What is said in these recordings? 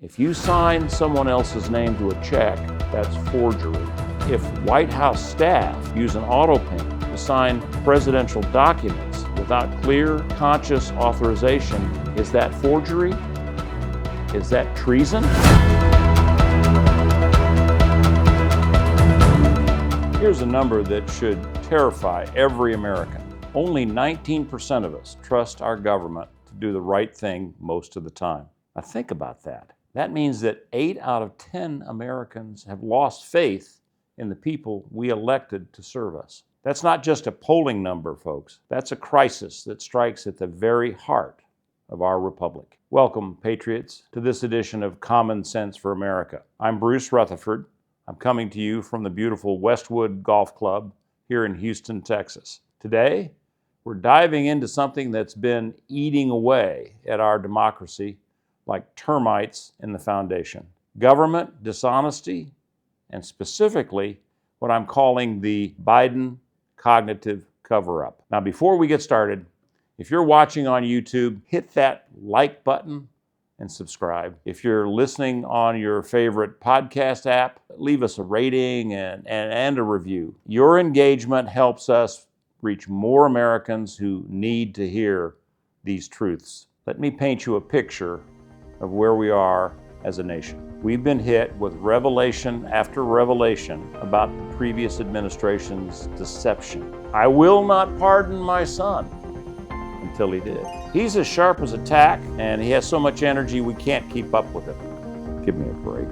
If you sign someone else's name to a check, that's forgery. If White House staff use an AutoPen to sign presidential documents without clear, conscious authorization, is that forgery? Is that treason? Here's a number that should terrify every American. Only 19% of us trust our government to do the right thing most of the time. Now think about that. That means that 8 out of 10 Americans have lost faith in the people we elected to serve us. That's not just a polling number, folks. That's a crisis that strikes at the very heart of our republic. Welcome, patriots, to this edition of Common Sense for America. I'm Bruce Rutherford. I'm coming to you from the beautiful Westwood Golf Club here in Houston, Texas. Today, we're diving into something that's been eating away at our democracy like termites in the foundation. Government dishonesty, and specifically what I'm calling the Biden cognitive cover-up. Now, before we get started, if you're watching on YouTube, hit that like button and subscribe. If you're listening on your favorite podcast app, leave us a rating and a review. Your engagement helps us reach more Americans who need to hear these truths. Let me paint you a picture of where we are as a nation. We've been hit with revelation after revelation about the previous administration's deception. I will not pardon my son until he did. He's as sharp as a tack, and he has so much energy we can't keep up with it. Give me a break.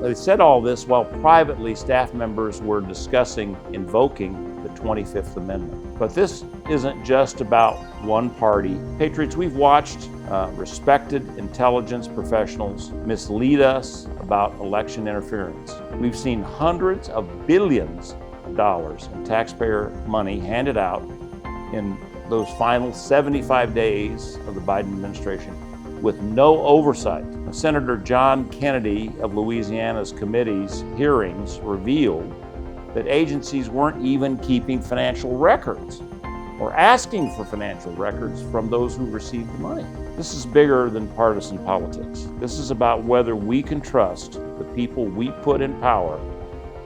They said all this while privately staff members were discussing invoking the 25th Amendment. But this isn't just about one party. Patriots, we've watched respected intelligence professionals mislead us about election interference. We've seen hundreds of billions of dollars in taxpayer money handed out in those final 75 days of the Biden administration with no oversight. Senator John Kennedy of Louisiana's committee's hearings revealed that agencies weren't even keeping financial records or asking for financial records from those who received the money. This is bigger than partisan politics. This is about whether we can trust the people we put in power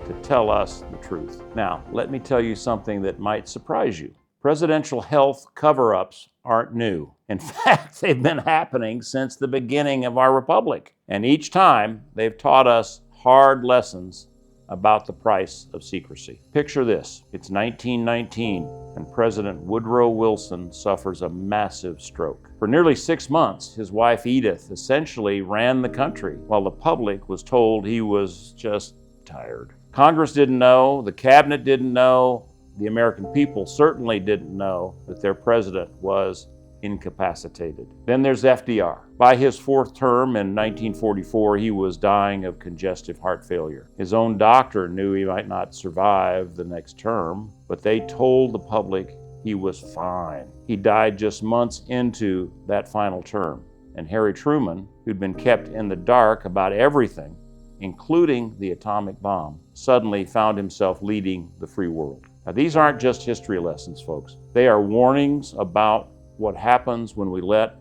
to tell us the truth. Now, let me tell you something that might surprise you. Presidential health cover-ups aren't new. In fact, they've been happening since the beginning of our republic. And each time, they've taught us hard lessons about the price of secrecy. Picture this. It's 1919, and President Woodrow Wilson suffers a massive stroke. For nearly 6 months, his wife Edith essentially ran the country, while the public was told he was just tired. Congress didn't know, the cabinet didn't know, the American people certainly didn't know that their president was incapacitated. Then there's FDR. By his fourth term in 1944, he was dying of congestive heart failure. His own doctor knew he might not survive the next term, but they told the public he was fine. He died just months into that final term. And Harry Truman, who'd been kept in the dark about everything, including the atomic bomb, suddenly found himself leading the free world. Now, these aren't just history lessons, folks. They are warnings about what happens when we let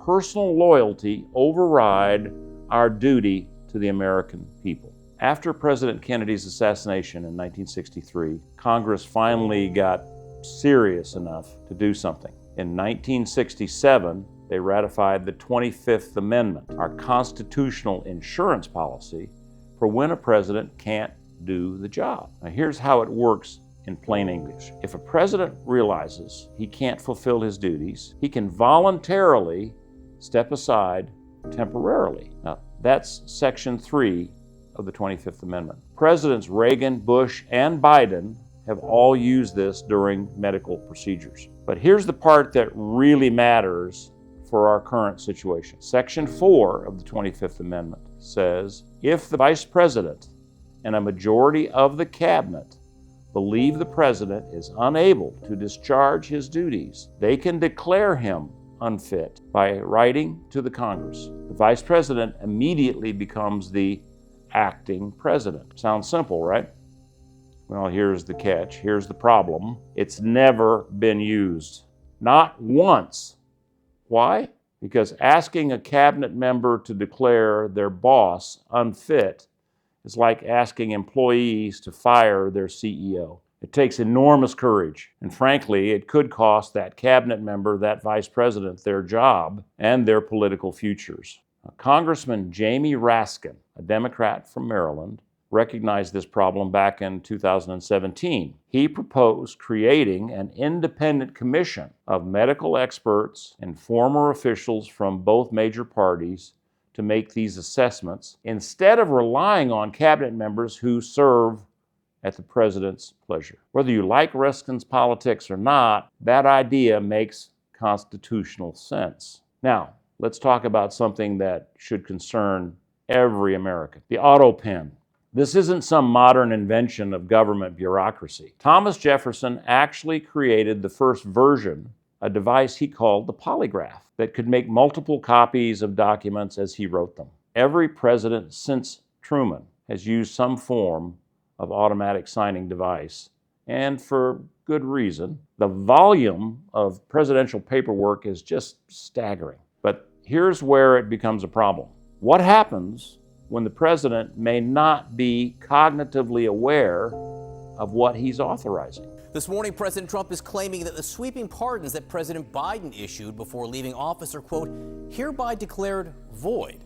personal loyalty override our duty to the American people. After President Kennedy's assassination in 1963, Congress finally got serious enough to do something. In 1967, they ratified the 25th Amendment, our constitutional insurance policy for when a president can't do the job. Now, here's how it works in plain English. If a president realizes he can't fulfill his duties, he can voluntarily step aside temporarily. Now, that's Section 3 of the 25th Amendment. Presidents Reagan, Bush, and Biden have all used this during medical procedures. But here's the part that really matters for our current situation. Section 4 of the 25th Amendment says, if the Vice President and a majority of the Cabinet believe the President is unable to discharge his duties, they can declare him unfit by writing to the Congress. The Vice President immediately becomes the acting President. Sounds simple, right? Well, here's the catch. Here's the problem. It's never been used. Not once. Why? because asking a cabinet member to declare their boss unfit is like asking employees to fire their CEO. It takes enormous courage, and frankly, it could cost that cabinet member, that vice president, their job and their political futures. Congressman Jamie Raskin, a Democrat from Maryland, recognized this problem back in 2017. He proposed creating an independent commission of medical experts and former officials from both major parties to make these assessments instead of relying on cabinet members who serve at the president's pleasure. Whether you like Raskin's politics or not, that idea makes constitutional sense. Now, let's talk about something that should concern every American: the AutoPen. This isn't some modern invention of government bureaucracy. Thomas Jefferson actually created the first version, a device he called the polygraph, that could make multiple copies of documents as he wrote them. Every president since Truman has used some form of automatic signing device, and for good reason. The volume of presidential paperwork is just staggering. But here's where it becomes a problem. What happens when the president may not be cognitively aware of what he's authorizing? This morning, President Trump is claiming that the sweeping pardons that President Biden issued before leaving office are, quote, hereby declared void.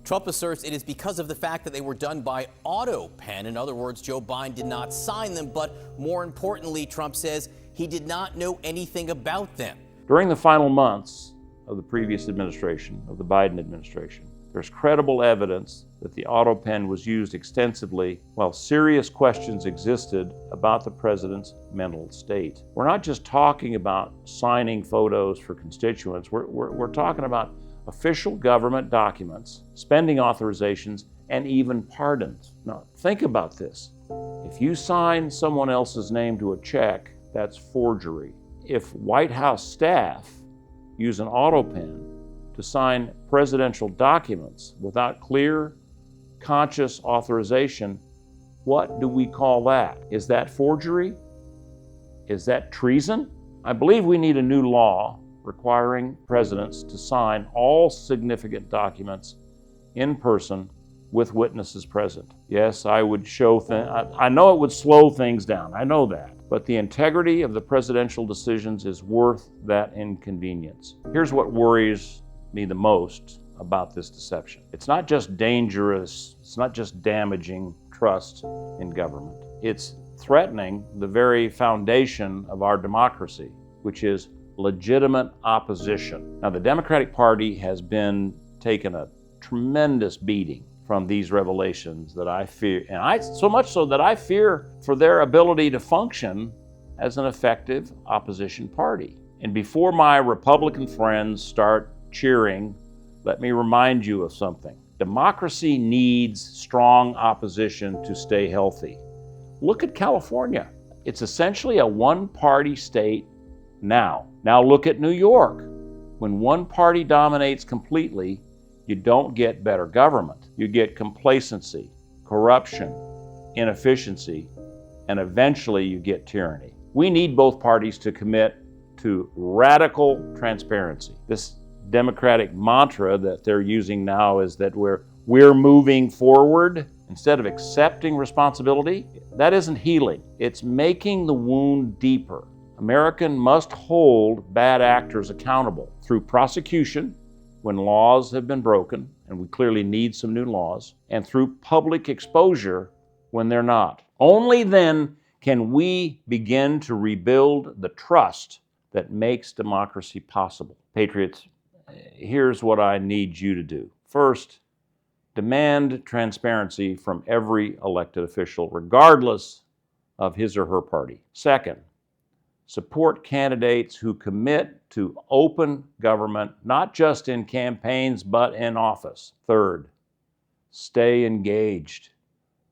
Trump asserts it is because of the fact that they were done by AutoPen. In other words, Joe Biden did not sign them, but more importantly, Trump says he did not know anything about them. During the final months of the previous administration, of the Biden administration, there's credible evidence that the AutoPen was used extensively while serious questions existed about the president's mental state. We're not just talking about signing photos for constituents. We're talking about official government documents, spending authorizations, and even pardons. Now, think about this. If you sign someone else's name to a check, that's forgery. If White House staff use an AutoPen to sign presidential documents without clear, conscious authorization, what do we call that? Is that forgery? Is that treason? I believe we need a new law requiring presidents to sign all significant documents in person with witnesses present. Yes, I would show I know it would slow things down. I know that. But the integrity of the presidential decisions is worth that inconvenience. Here's what worries me the most about this deception. It's not just dangerous, it's not just damaging trust in government. It's threatening the very foundation of our democracy, which is legitimate opposition. Now, the Democratic Party has been taking a tremendous beating from these revelations that I fear, and so much so that I fear for their ability to function as an effective opposition party. And before my Republican friends start cheering, let me remind you of something. Democracy needs strong opposition to stay healthy. Look at California. It's essentially a one-party state now. Now look at New York. When one party dominates completely, you don't get better government. You get complacency, corruption, inefficiency, and eventually you get tyranny. We need both parties to commit to radical transparency. This Democratic mantra that they're using now is that we're moving forward instead of accepting responsibility. That isn't healing. It's making the wound deeper. America must hold bad actors accountable through prosecution when laws have been broken, and we clearly need some new laws, and through public exposure when they're not. Only then can we begin to rebuild the trust that makes democracy possible. Patriots, here's what I need you to do. First, demand transparency from every elected official, regardless of his or her party. Second, support candidates who commit to open government, not just in campaigns, but in office. Third, stay engaged.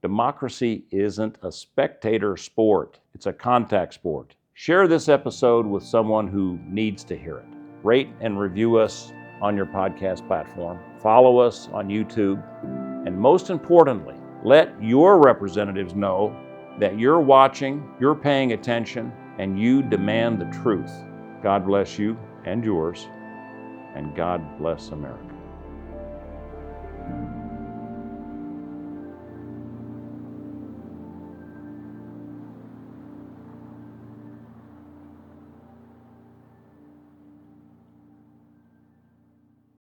Democracy isn't a spectator sport. It's a contact sport. Share this episode with someone who needs to hear it. Rate and review us on your podcast platform. Follow us on YouTube. And most importantly, let your representatives know that you're watching, you're paying attention, and you demand the truth. God bless you and yours. and God bless America.